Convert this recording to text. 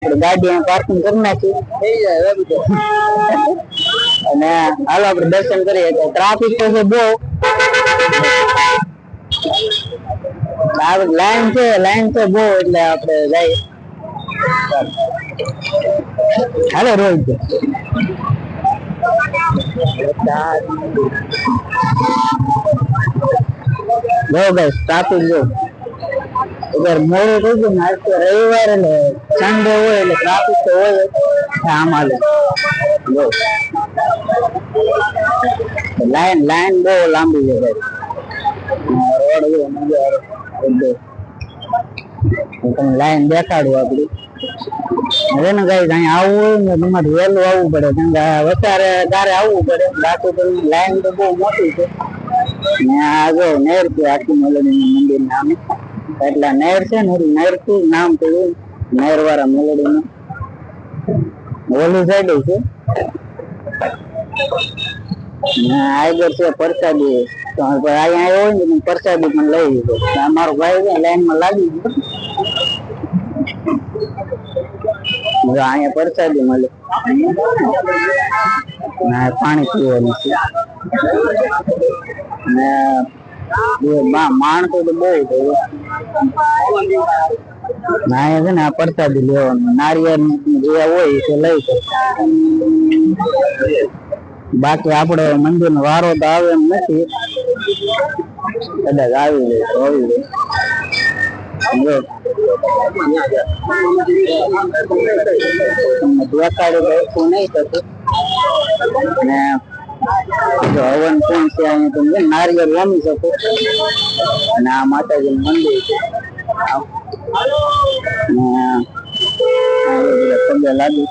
ગાડી પાર્કિંગ કરી નાખી અને હાલો આપણે દર્શન કરીએ. ટ્રાફિક તો છે બહુ, લાઈન છે બહુ, એટલે આપણે જઈએ. હાલો રોહિત જો ભાઈ ટ્રાફિક જો મોડું થઈ ગયું ને. આજ તો રવિવાર એટલે સન્ડે હોય એટલે ટ્રાફિક તો હોય આમ હાલે. લાઈન બહુ લાંબી છે રોડ. તમે લાઈન દેખાડું આપડી હવે ને ગાઈસ. અહીંયા આવવું હોય ને તમારે વહેલું આવવું પડે, કેમ કે વધારે ગારે આવવું પડે. બાકી તો લાઈન તો બહુ મોટી છે. ને આ જો નહેર છે આખી મેલોડી મંદિર નામ, એટલે નહેર છે ને નહેર થી નામ પડ્યું નહેર વાળા મેલોડી નું. ઓલી સાઈડ છે આગળ છે પ્રસાદી. અહીંયા આવ્યો હોય ને પ્રસાદી પણ લઈ લીધો. અમારો ભાઈ છે લાઈન માં લાગી ગયો. અહીંયા પ્રસાદી મળે, પાણી પીવાનું છે. માણસો તો બહુ થયું. અહીંયા છે ને આ પ્રસાદી લેવાનું, નારિયેળ જે હોય તે લઈ શકે. બાકી આપડે મંદિર નો વારો તો આવે એમ નથી, કદાચ આવી જાય તો આવી જાય. દેખાડું નહીં થતું. હવન કોણ છે અહીંયા તમે નારિયેળ રમી શકો. અને આ માતાજી નું મંદિર છે. પગે લાગી